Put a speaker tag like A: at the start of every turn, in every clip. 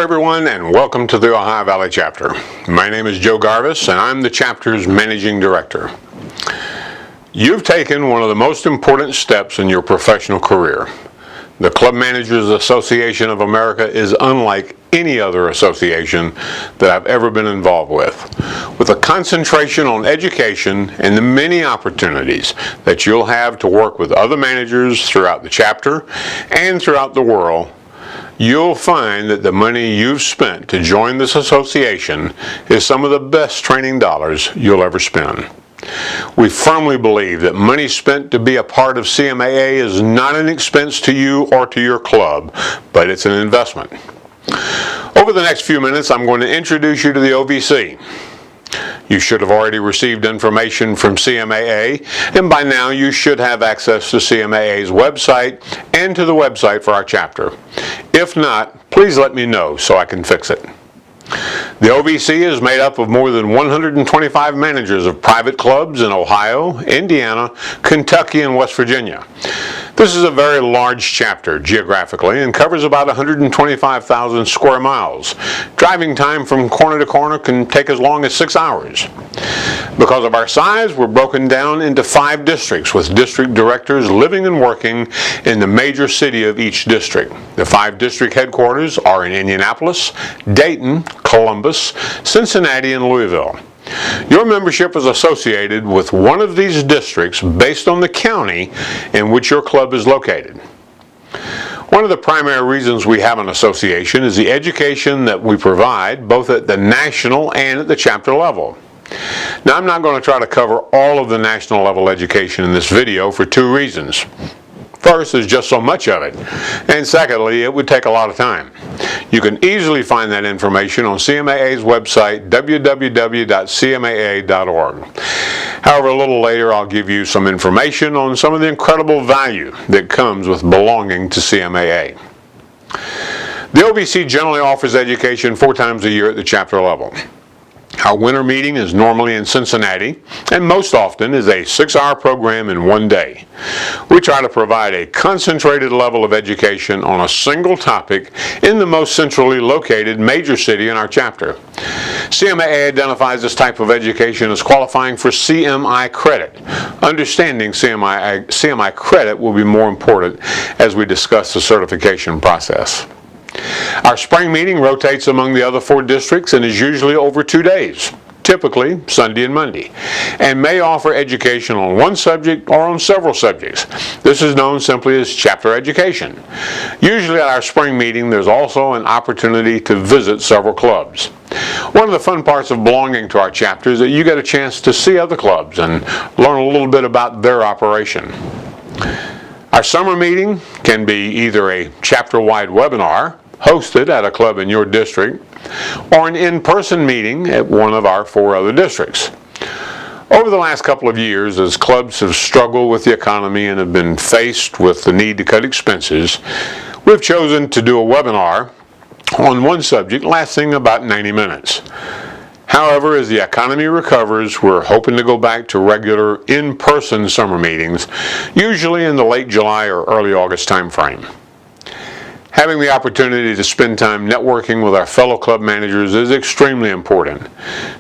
A: everyone, and welcome to the Ohio Valley Chapter. My name is Joe Garves, and I'm the chapter's Managing Director. You've taken one of the most important steps in your professional career. The Club Managers Association of America is unlike any other association that I've ever been involved with a concentration on education and the many opportunities that you'll have to work with other managers throughout the chapter and throughout the world. You'll find that the money you've spent to join this association is some of the best training dollars you'll ever spend. We firmly believe that money spent to be a part of CMAA is not an expense to you or to your club, but it's an investment. Over the next few minutes, I'm going to introduce you to the OVC. You should have already received information from CMAA, and by now you should have access to CMAA's website and to the website for our chapter. If not, please let me know so I can fix it. The OVC is made up of more than 125 managers of private clubs in Ohio, Indiana, Kentucky, and West Virginia. This is a very large chapter geographically and covers about 125,000 square miles. Driving time from corner to corner can take as long as 6 hours. Because of our size, we're broken down into 5 districts with district directors living and working in the major city of each district. The 5 district headquarters are in Indianapolis, Dayton, Columbus, Cincinnati, and Louisville. Your membership is associated with one of these districts based on the county in which your club is located. One of the primary reasons we have an association is the education that we provide both at the national and at the chapter level. Now, I'm not going to try to cover all of the national level education in this video for 2 reasons. First, there's just so much of it, and secondly, it would take a lot of time. You can easily find that information on CMAA's website, www.cmaa.org. However, a little later I'll give you some information on some of the incredible value that comes with belonging to CMAA. The OVC generally offers education 4 times a year at the chapter level. Our winter meeting is normally in Cincinnati, and most often is a 6-hour program in 1 day. We try to provide a concentrated level of education on a single topic in the most centrally located major city in our chapter. CMAA identifies this type of education as qualifying for CMI credit. Understanding CMI credit will be more important as we discuss the certification process. Our spring meeting rotates among the other 4 districts and is usually over 2 days, typically Sunday and Monday, and may offer education on one subject or on several subjects. This is known simply as chapter education. Usually at our spring meeting, there's also an opportunity to visit several clubs. One of the fun parts of belonging to our chapter is that you get a chance to see other clubs and learn a little bit about their operation. Our summer meeting can be either a chapter-wide webinar hosted at a club in your district, or an in-person meeting at one of our 4 other districts. Over the last couple of years, as clubs have struggled with the economy and have been faced with the need to cut expenses, we've chosen to do a webinar on one subject lasting about 90 minutes. However, as the economy recovers, we're hoping to go back to regular in-person summer meetings, usually in the late July or early August timeframe. Having the opportunity to spend time networking with our fellow club managers is extremely important.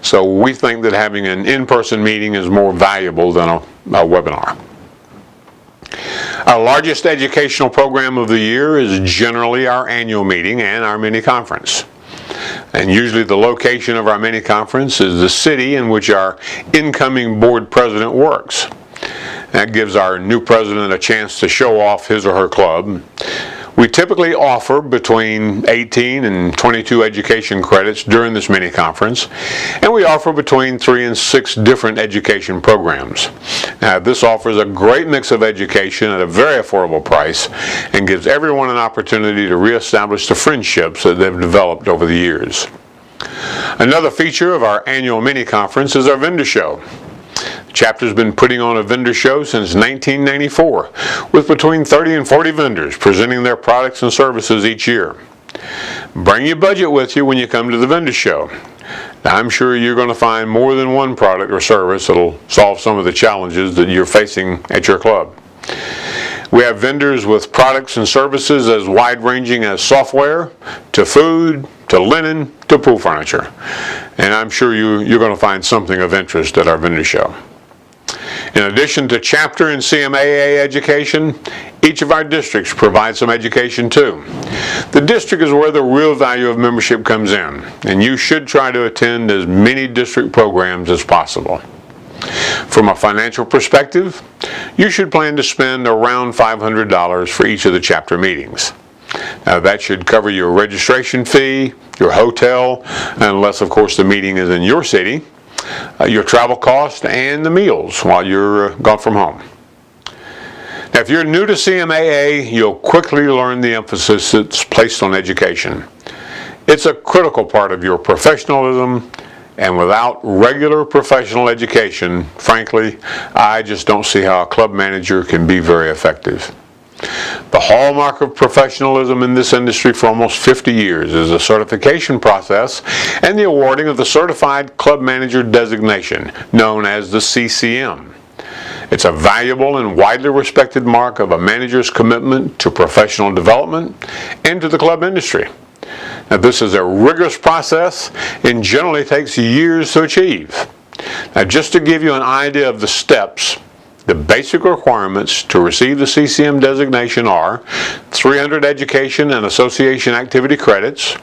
A: So we think that having an in-person meeting is more valuable than a webinar. Our largest educational program of the year is generally our annual meeting and our mini conference. And usually the location of our mini conference is the city in which our incoming board president works. That gives our new president a chance to show off his or her club. We typically offer between 18 and 22 education credits during this mini conference, and we offer between 3 and 6 different education programs. Now, this offers a great mix of education at a very affordable price and gives everyone an opportunity to reestablish the friendships that they've developed over the years. Another feature of our annual mini conference is our vendor show. The chapter's been putting on a vendor show since 1994, with between 30 and 40 vendors presenting their products and services each year. Bring your budget with you when you come to the vendor show. Now, I'm sure you're going to find more than one product or service that'll solve some of the challenges that you're facing at your club. We have vendors with products and services as wide-ranging as software, to food, to linen to pool furniture. And I'm sure you're going to find something of interest at our vendor show. In addition to chapter and CMAA education, each of our districts provides some education too. The district is where the real value of membership comes in, and you should try to attend as many district programs as possible. From a financial perspective, you should plan to spend around $500 for each of the chapter meetings. Now that should cover your registration fee, your hotel, unless of course the meeting is in your city, your travel cost, and the meals while you're gone from home. Now if you're new to CMAA, you'll quickly learn the emphasis that's placed on education. It's a critical part of your professionalism, and without regular professional education, frankly, I just don't see how a club manager can be very effective. The hallmark of professionalism in this industry for almost 50 years is the certification process and the awarding of the Certified Club Manager designation, known as the CCM. It's a valuable and widely respected mark of a manager's commitment to professional development and to the club industry. Now, this is a rigorous process and generally takes years to achieve. Now, just to give you an idea of the steps, the basic requirements to receive the CCM designation are 300 education and association activity credits,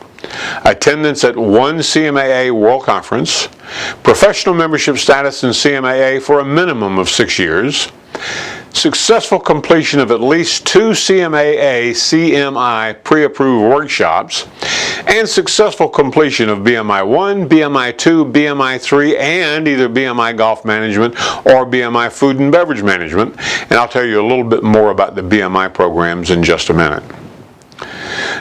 A: attendance at one CMAA World Conference, professional membership status in CMAA for a minimum of 6 years, successful completion of at least 2 CMAA CMI pre-approved workshops, and successful completion of BMI 1, BMI 2, BMI 3, and either BMI Golf Management or BMI Food and Beverage Management. And I'll tell you a little bit more about the BMI programs in just a minute.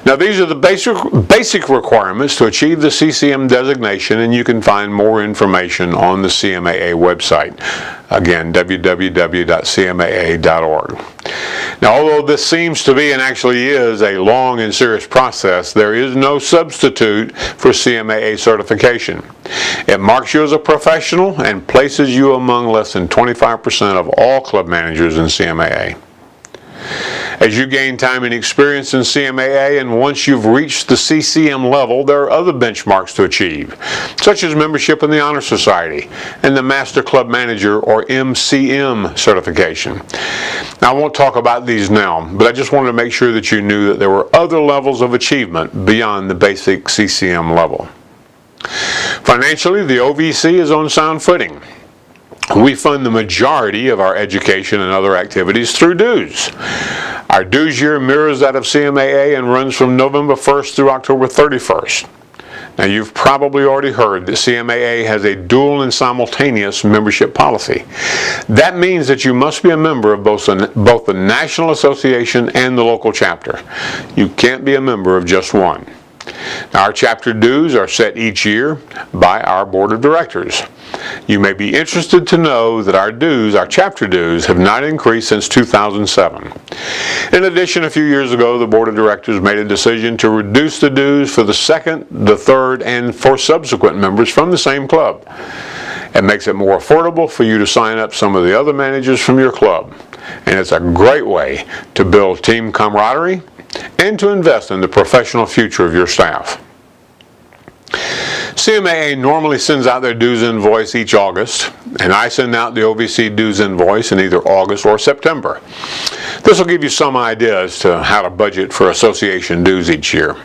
A: Now these are the basic requirements to achieve the CCM designation, and you can find more information on the CMAA website. Again, www.cmaa.org. Now although this seems to be and actually is a long and serious process, there is no substitute for CMAA certification. It marks you as a professional and places you among less than 25% of all club managers in CMAA. As you gain time and experience in CMAA, and once you've reached the CCM level, there are other benchmarks to achieve, such as membership in the Honor Society and the Master Club Manager or MCM certification. Now I won't talk about these now, but I just wanted to make sure that you knew that there were other levels of achievement beyond the basic CCM level. Financially, the OVC is on sound footing. We fund the majority of our education and other activities through dues. Our dues year mirrors that of CMAA and runs from November 1st through October 31st. Now you've probably already heard that CMAA has a dual and simultaneous membership policy. That means that you must be a member of both the National Association and the local chapter. You can't be a member of just one. Now, our chapter dues are set each year by our board of directors. You may be interested to know that our chapter dues, have not increased since 2007. In addition, a few years ago, the board of directors made a decision to reduce the dues for the second, the third, and for subsequent members from the same club. It makes it more affordable for you to sign up some of the other managers from your club, and it's a great way to build team camaraderie and to invest in the professional future of your staff. CMAA normally sends out their dues invoice each August, and I send out the OVC dues invoice in either August or September. This will give you some idea as to how to budget for association dues each year.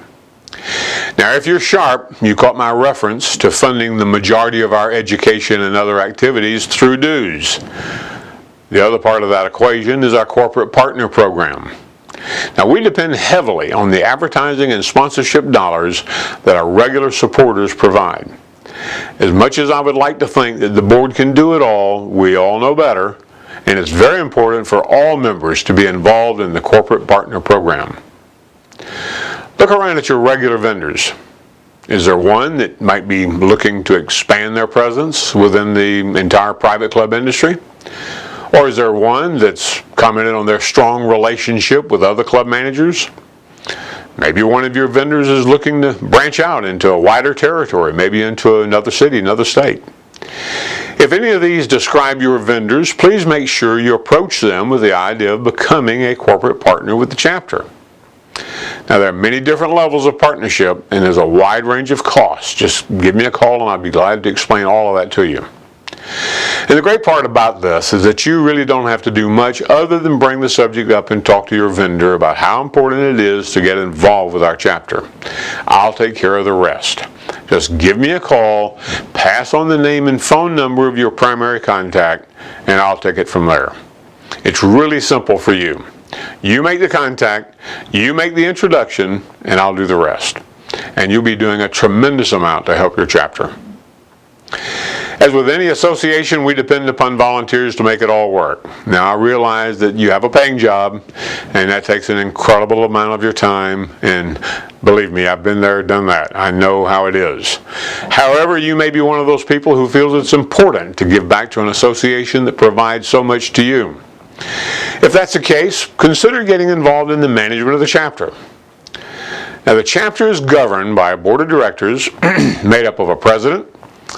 A: Now, if you're sharp, you caught my reference to funding the majority of our education and other activities through dues. The other part of that equation is our corporate partner program. Now, we depend heavily on the advertising and sponsorship dollars that our regular supporters provide. As much as I would like to think that the board can do it all, we all know better, and it's very important for all members to be involved in the corporate partner program. Look around at your regular vendors. Is there one that might be looking to expand their presence within the entire private club industry? Or is there one that's commented on their strong relationship with other club managers? Maybe one of your vendors is looking to branch out into a wider territory, maybe into another city, another state. If any of these describe your vendors, please make sure you approach them with the idea of becoming a corporate partner with the chapter. Now, there are many different levels of partnership, and there's a wide range of costs. Just give me a call, and I'll be glad to explain all of that to you. And the great part about this is that you really don't have to do much other than bring the subject up and talk to your vendor about how important it is to get involved with our chapter. I'll take care of the rest. Just give me a call, pass on the name and phone number of your primary contact, and I'll take it from there. It's really simple for you. You make the contact, you make the introduction, and I'll do the rest. And you'll be doing a tremendous amount to help your chapter. As with any association, we depend upon volunteers to make it all work. Now, I realize that you have a paying job, and that takes an incredible amount of your time, and believe me, I've been there, done that. I know how it is. However, you may be one of those people who feels it's important to give back to an association that provides so much to you. If that's the case, consider getting involved in the management of the chapter. Now, the chapter is governed by a board of directors made up of a president,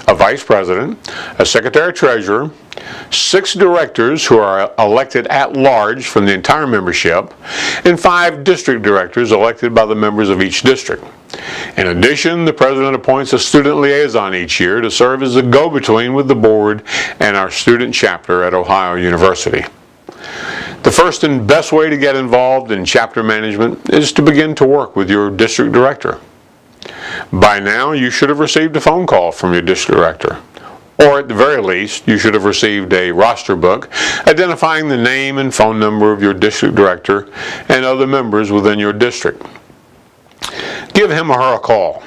A: a vice president, a secretary-treasurer, 6 directors who are elected at large from the entire membership, and 5 district directors elected by the members of each district. In addition, the president appoints a student liaison each year to serve as the go-between with the board and our student chapter at Ohio University. The first and best way to get involved in chapter management is to begin to work with your district director. By now, you should have received a phone call from your district director, or at the very least, you should have received a roster book identifying the name and phone number of your district director and other members within your district. Give him or her a call.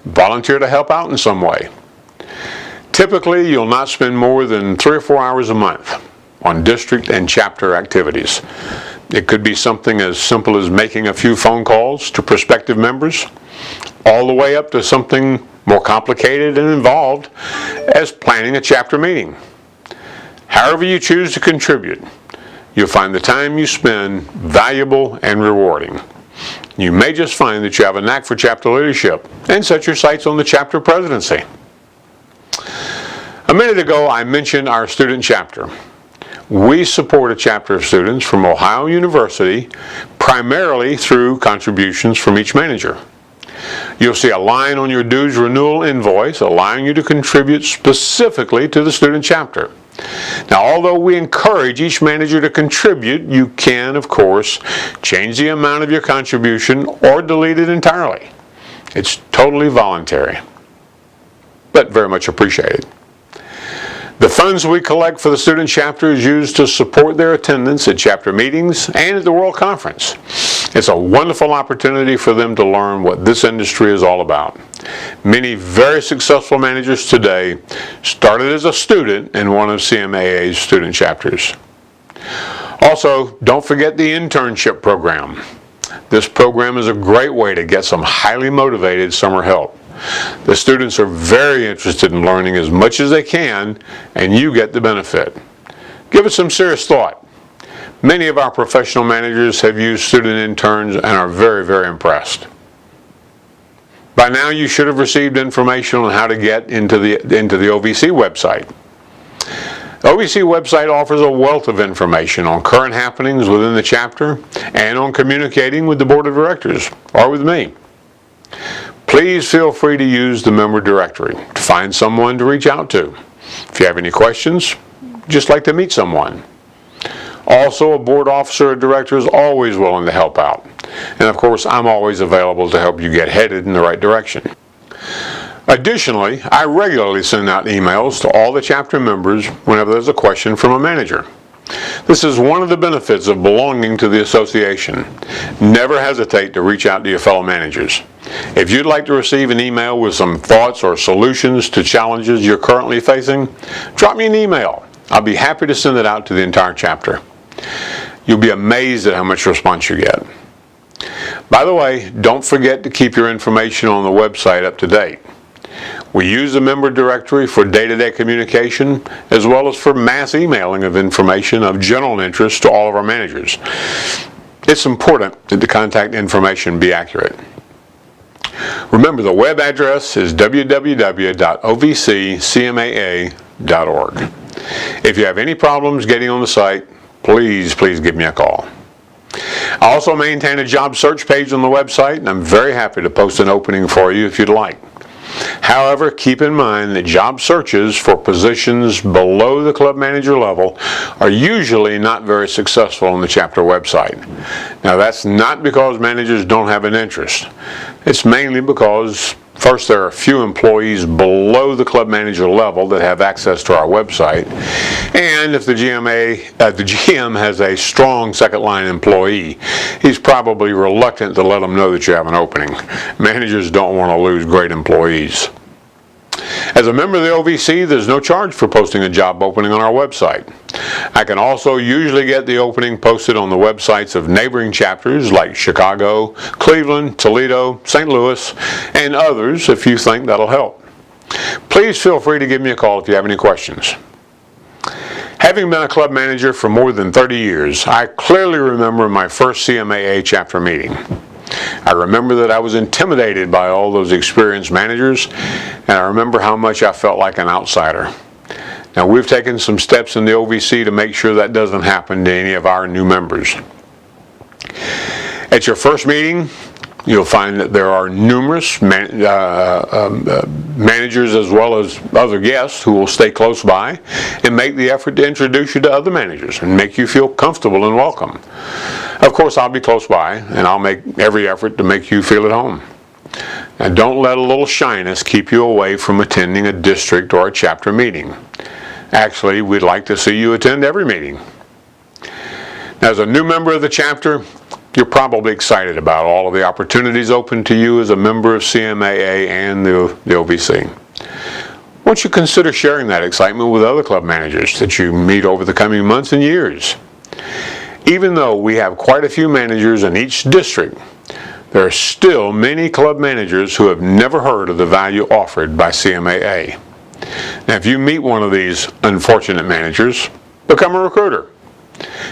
A: Volunteer to help out in some way. Typically, you'll not spend more than 3 or 4 hours a month on district and chapter activities. It could be something as simple as making a few phone calls to prospective members, all the way up to something more complicated and involved as planning a chapter meeting. However you choose to contribute, you'll find the time you spend valuable and rewarding. You may just find that you have a knack for chapter leadership and set your sights on the chapter presidency. A minute ago, I mentioned our student chapter. We support a chapter of students from Ohio University primarily through contributions from each manager. You'll see a line on your dues renewal invoice allowing you to contribute specifically to the student chapter. Now, although we encourage each manager to contribute, you can, of course, change the amount of your contribution or delete it entirely. It's totally voluntary, but very much appreciated. The funds we collect for the student chapter is used to support their attendance at chapter meetings and at the World Conference. It's a wonderful opportunity for them to learn what this industry is all about. Many very successful managers today started as a student in one of CMAA's student chapters. Also, don't forget the internship program. This program is a great way to get some highly motivated summer help. The students are very interested in learning as much as they can, and you get the benefit. Give it some serious thought. Many of our professional managers have used student interns and are very, very impressed. By now, you should have received information on how to get into the OVC website. The OVC website offers a wealth of information on current happenings within the chapter and on communicating with the board of directors or with me. Please feel free to use the member directory to find someone to reach out to. If you have any questions, just like to meet someone. Also, a board officer or director is always willing to help out. And of course, I'm always available to help you get headed in the right direction. Additionally, I regularly send out emails to all the chapter members whenever there's a question from a manager. This is one of the benefits of belonging to the association. Never hesitate to reach out to your fellow managers. If you'd like to receive an email with some thoughts or solutions to challenges you're currently facing, drop me an email. I'll be happy to send it out to the entire chapter. You'll be amazed at how much response you get. By the way, don't forget to keep your information on the website up to date. We use the member directory for day-to-day communication as well as for mass emailing of information of general interest to all of our managers. It's important that the contact information be accurate. Remember, the web address is www.ovccmaa.org. If you have any problems getting on the site, please give me a call. I also maintain a job search page on the website, and I'm very happy to post an opening for you if you'd like. However, keep in mind that job searches for positions below the club manager level are usually not very successful on the chapter website. Now, that's not because managers don't have an interest. It's mainly because, first, there are few employees below the club manager level that have access to our website, and if the GM has a strong second-line employee, he's probably reluctant to let them know that you have an opening. Managers don't want to lose great employees. As a member of the OVC, there's no charge for posting a job opening on our website. I can also usually get the opening posted on the websites of neighboring chapters like Chicago, Cleveland, Toledo, St. Louis, and others if you think that'll help. Please feel free to give me a call if you have any questions. Having been a club manager for more than 30 years, I clearly remember my first CMAA chapter meeting. I remember that I was intimidated by all those experienced managers, and I remember how much I felt like an outsider. Now, we've taken some steps in the OVC to make sure that doesn't happen to any of our new members. At your first meeting, you'll find that there are numerous managers as well as other guests who will stay close by and make the effort to introduce you to other managers and make you feel comfortable and welcome. Of course, I'll be close by, and I'll make every effort to make you feel at home. Now, don't let a little shyness keep you away from attending a district or a chapter meeting. Actually, we'd like to see you attend every meeting. Now, as a new member of the chapter, you're probably excited about all of the opportunities open to you as a member of CMAA and the OVC. Won't you consider sharing that excitement with other club managers that you meet over the coming months and years? Even though we have quite a few managers in each district, there are still many club managers who have never heard of the value offered by CMAA. Now, if you meet one of these unfortunate managers, become a recruiter.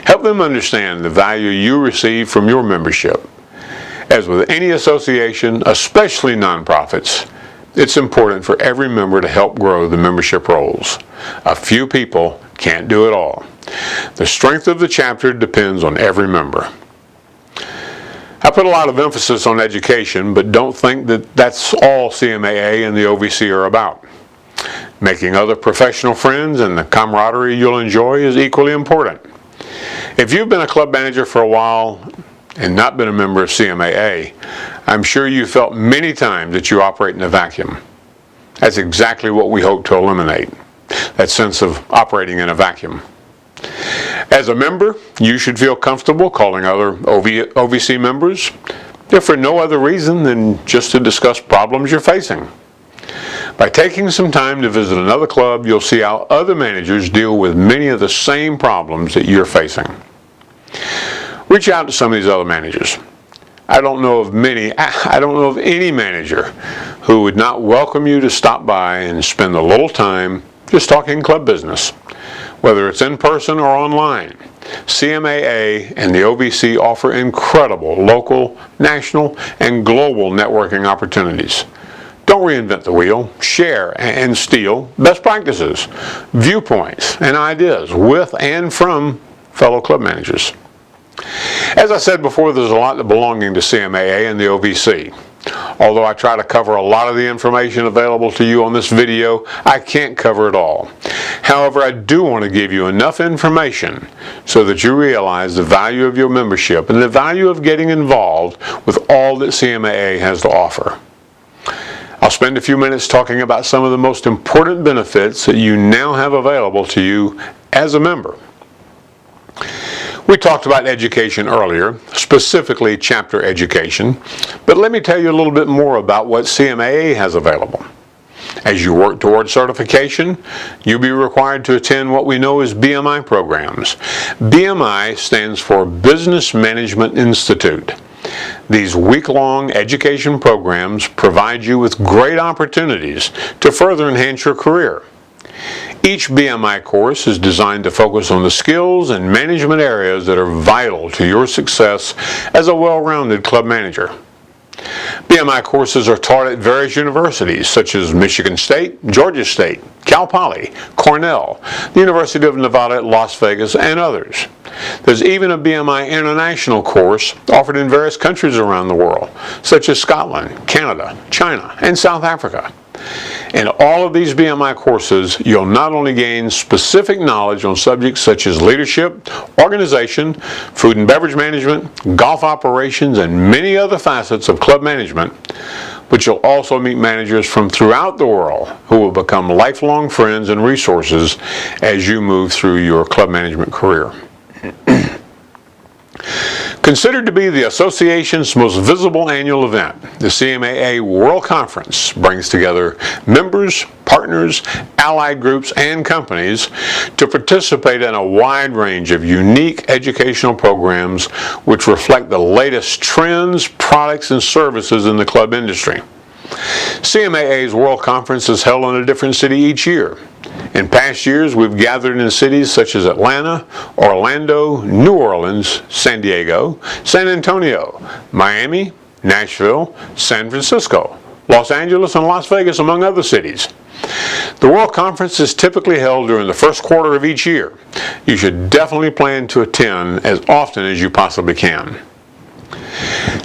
A: Help them understand the value you receive from your membership. As with any association, especially nonprofits, it's important for every member to help grow the membership rolls. A few people can't do it all. The strength of the chapter depends on every member. I put a lot of emphasis on education, but don't think that that's all CMAA and the OVC are about. Making other professional friends and the camaraderie you'll enjoy is equally important. If you've been a club manager for a while and not been a member of CMAA, I'm sure you felt many times that you operate in a vacuum. That's exactly what we hope to eliminate, that sense of operating in a vacuum. As a member, you should feel comfortable calling other OVC members, if for no other reason than just to discuss problems you're facing. By taking some time to visit another club, you'll see how other managers deal with many of the same problems that you're facing. Reach out to some of these other managers. I don't know of any manager who would not welcome you to stop by and spend a little time just talking club business. Whether it's in person or online, CMAA and the OVC offer incredible local, national, and global networking opportunities. Don't reinvent the wheel. Share and steal best practices, viewpoints, and ideas with and from fellow club managers. As I said before, there's a lot to belonging to CMAA and the OVC. Although I try to cover a lot of the information available to you on this video, I can't cover it all. However, I do want to give you enough information so that you realize the value of your membership and the value of getting involved with all that CMAA has to offer. I'll spend a few minutes talking about some of the most important benefits that you now have available to you as a member. We talked about education earlier, specifically chapter education, but let me tell you a little bit more about what CMAA has available. As you work toward certification, you'll be required to attend what we know as BMI programs. BMI stands for Business Management Institute. These week-long education programs provide you with great opportunities to further enhance your career. Each BMI course is designed to focus on the skills and management areas that are vital to your success as a well-rounded club manager. BMI courses are taught at various universities such as Michigan State, Georgia State, Cal Poly, Cornell, the University of Nevada at Las Vegas, and others. There's even a BMI International course offered in various countries around the world, such as Scotland, Canada, China, and South Africa. In all of these BMI courses, you'll not only gain specific knowledge on subjects such as leadership, organization, food and beverage management, golf operations, and many other facets of club management, but you'll also meet managers from throughout the world who will become lifelong friends and resources as you move through your club management career. Considered to be the association's most visible annual event, the CMAA World Conference brings together members, partners, allied groups, and companies to participate in a wide range of unique educational programs which reflect the latest trends, products, and services in the club industry. CMAA's World Conference is held in a different city each year. In past years, we've gathered in cities such as Atlanta, Orlando, New Orleans, San Diego, San Antonio, Miami, Nashville, San Francisco, Los Angeles, and Las Vegas, among other cities. The World Conference is typically held during the first quarter of each year. You should definitely plan to attend as often as you possibly can.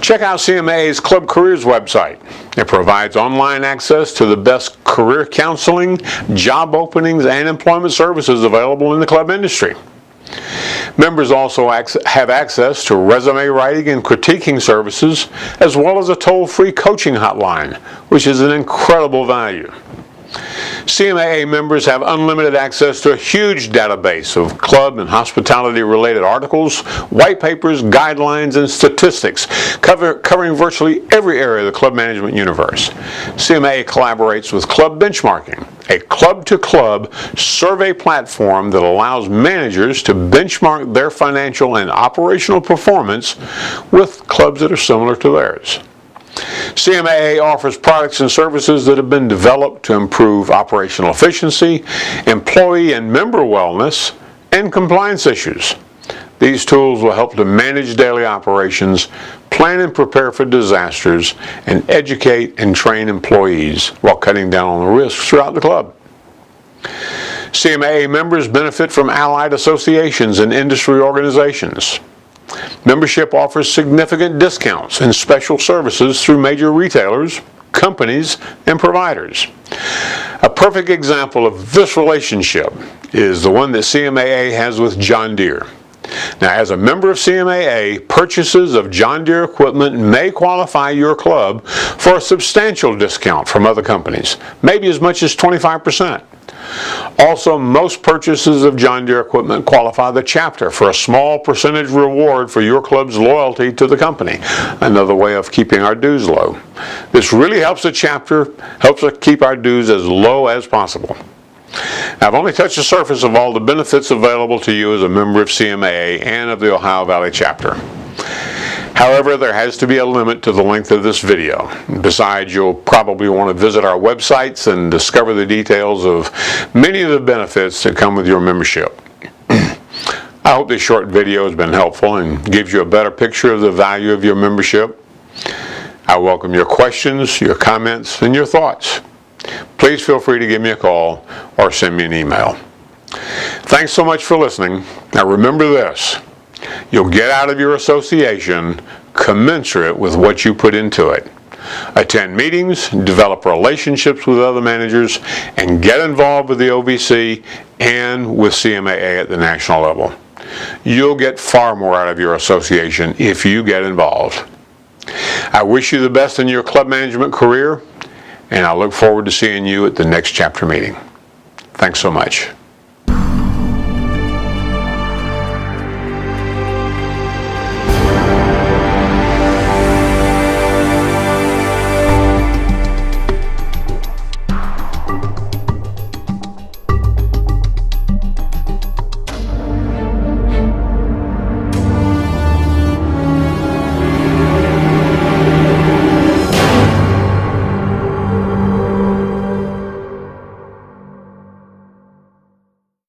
A: Check out CMAA's Club Careers website. It provides online access to the best career counseling, job openings, and employment services available in the club industry. Members also have access to resume writing and critiquing services, as well as a toll-free coaching hotline, which is an incredible value. CMAA members have unlimited access to a huge database of club and hospitality-related articles, white papers, guidelines, and statistics covering virtually every area of the club management universe. CMAA collaborates with Club Benchmarking, a club-to-club survey platform that allows managers to benchmark their financial and operational performance with clubs that are similar to theirs. CMAA offers products and services that have been developed to improve operational efficiency, employee and member wellness, and compliance issues. These tools will help to manage daily operations, plan and prepare for disasters, and educate and train employees while cutting down on the risks throughout the club. CMAA members benefit from allied associations and industry organizations. Membership offers significant discounts and special services through major retailers, companies, and providers. A perfect example of this relationship is the one that CMAA has with John Deere. Now, as a member of CMAA, purchases of John Deere equipment may qualify your club for a substantial discount from other companies, maybe as much as 25%. Also, most purchases of John Deere equipment qualify the chapter for a small percentage reward for your club's loyalty to the company, another way of keeping our dues low. This really helps the chapter, helps us keep our dues as low as possible. I've only touched the surface of all the benefits available to you as a member of CMAA and of the Ohio Valley chapter. However, there has to be a limit to the length of this video. Besides, you'll probably want to visit our websites and discover the details of many of the benefits that come with your membership. I hope this short video has been helpful and gives you a better picture of the value of your membership. I welcome your questions, your comments, and your thoughts. Please feel free to give me a call or send me an email. Thanks so much for listening. Now remember this. You'll get out of your association commensurate with what you put into it. Attend meetings, develop relationships with other managers, and get involved with the OVC and with CMAA at the national level. You'll get far more out of your association if you get involved. I wish you the best in your club management career, and I look forward to seeing you at the next chapter meeting. Thanks so much.